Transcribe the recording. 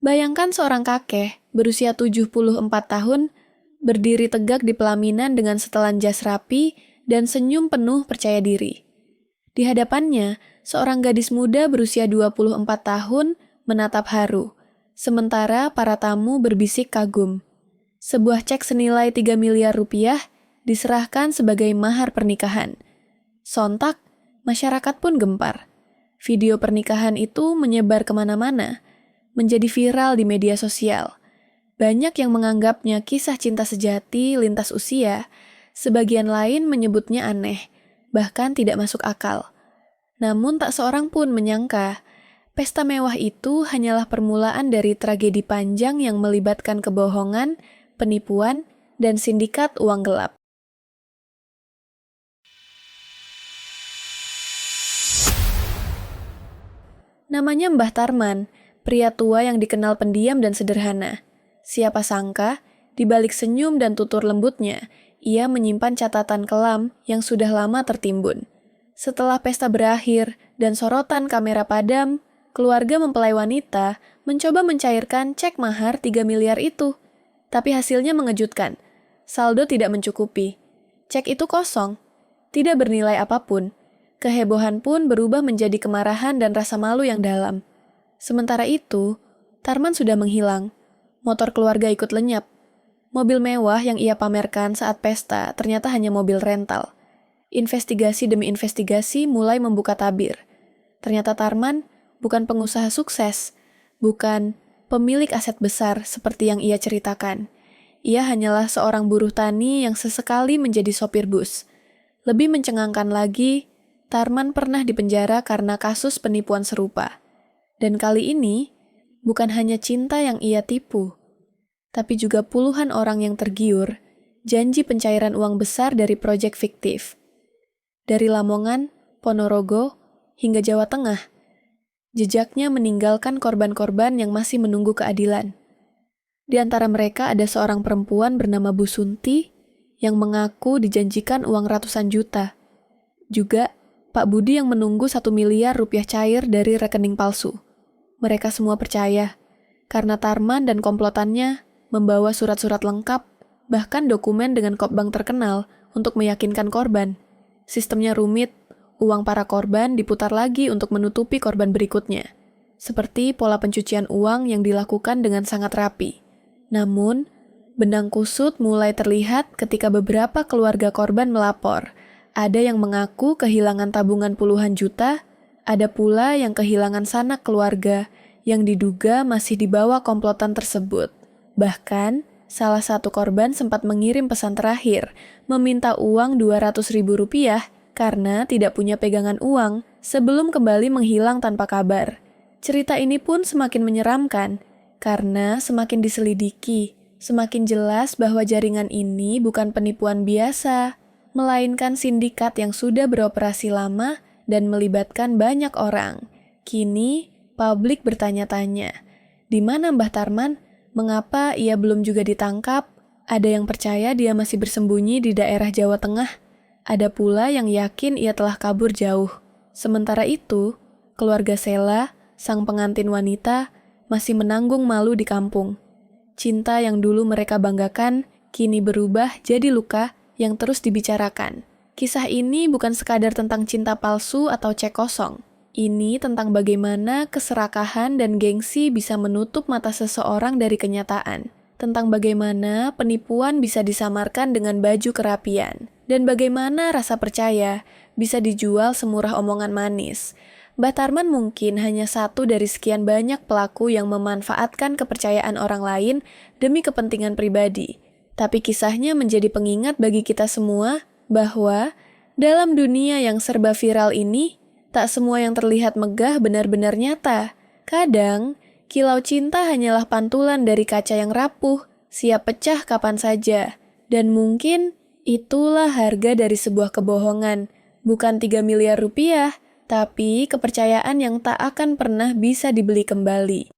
Bayangkan seorang kakek berusia 74 tahun berdiri tegak di pelaminan dengan setelan jas rapi dan senyum penuh percaya diri. Di hadapannya, seorang gadis muda berusia 24 tahun menatap haru, sementara para tamu berbisik kagum. Sebuah cek senilai 3 miliar rupiah diserahkan sebagai mahar pernikahan. Sontak, masyarakat pun gempar. Video pernikahan itu menyebar kemana-mana, menjadi viral di media sosial. Banyak yang menganggapnya kisah cinta sejati lintas usia, sebagian lain menyebutnya aneh, bahkan tidak masuk akal. Namun tak seorang pun menyangka, pesta mewah itu hanyalah permulaan dari tragedi panjang yang melibatkan kebohongan, penipuan, dan sindikat uang gelap. Namanya Mbah Tarman, pria tua yang dikenal pendiam dan sederhana. Siapa sangka, di balik senyum dan tutur lembutnya, ia menyimpan catatan kelam yang sudah lama tertimbun. Setelah pesta berakhir dan sorotan kamera padam, keluarga mempelai wanita mencoba mencairkan cek mahar 3 miliar itu. Tapi hasilnya mengejutkan. Saldo tidak mencukupi. Cek itu kosong, tidak bernilai apapun. Kehebohan pun berubah menjadi kemarahan dan rasa malu yang dalam. Sementara itu, Tarman sudah menghilang. Motor keluarga ikut lenyap. Mobil mewah yang ia pamerkan saat pesta ternyata hanya mobil rental. Investigasi demi investigasi mulai membuka tabir. Ternyata Tarman bukan pengusaha sukses, bukan pemilik aset besar seperti yang ia ceritakan. Ia hanyalah seorang buruh tani yang sesekali menjadi sopir bus. Lebih mencengangkan lagi, Tarman pernah dipenjara karena kasus penipuan serupa. Dan kali ini, bukan hanya cinta yang ia tipu, tapi juga puluhan orang yang tergiur, janji pencairan uang besar dari proyek fiktif. Dari Lamongan, Ponorogo, hingga Jawa Tengah, jejaknya meninggalkan korban-korban yang masih menunggu keadilan. Di antara mereka ada seorang perempuan bernama Bu Sunti yang mengaku dijanjikan uang ratusan juta. Juga Pak Budi yang menunggu 1 miliar rupiah cair dari rekening palsu. Mereka semua percaya, karena Tarman dan komplotannya membawa surat-surat lengkap, bahkan dokumen dengan kop bank terkenal untuk meyakinkan korban. Sistemnya rumit, uang para korban diputar lagi untuk menutupi korban berikutnya. Seperti pola pencucian uang yang dilakukan dengan sangat rapi. Namun, benang kusut mulai terlihat ketika beberapa keluarga korban melapor. Ada yang mengaku kehilangan tabungan puluhan juta, ada pula yang kehilangan sanak keluarga yang diduga masih dibawa komplotan tersebut. Bahkan, salah satu korban sempat mengirim pesan terakhir, meminta uang Rp200.000 karena tidak punya pegangan uang sebelum kembali menghilang tanpa kabar. Cerita ini pun semakin menyeramkan, karena semakin diselidiki, semakin jelas bahwa jaringan ini bukan penipuan biasa, melainkan sindikat yang sudah beroperasi lama dan melibatkan banyak orang. Kini, publik bertanya-tanya, di mana Mbah Tarman? Mengapa ia belum juga ditangkap? Ada yang percaya dia masih bersembunyi di daerah Jawa Tengah. Ada pula yang yakin ia telah kabur jauh. Sementara itu, keluarga Sela, sang pengantin wanita, masih menanggung malu di kampung. Cinta yang dulu mereka banggakan, kini berubah jadi luka yang terus dibicarakan. Kisah ini bukan sekadar tentang cinta palsu atau cek kosong. Ini tentang bagaimana keserakahan dan gengsi bisa menutup mata seseorang dari kenyataan. Tentang bagaimana penipuan bisa disamarkan dengan baju kerapian. Dan bagaimana rasa percaya bisa dijual semurah omongan manis. Mbah Tarman mungkin hanya satu dari sekian banyak pelaku yang memanfaatkan kepercayaan orang lain demi kepentingan pribadi. Tapi kisahnya menjadi pengingat bagi kita semua bahwa dalam dunia yang serba viral ini, tak semua yang terlihat megah benar-benar nyata. Kadang, kilau cinta hanyalah pantulan dari kaca yang rapuh, siap pecah kapan saja. Dan mungkin itulah harga dari sebuah kebohongan. Bukan 3 miliar rupiah, tapi kepercayaan yang tak akan pernah bisa dibeli kembali.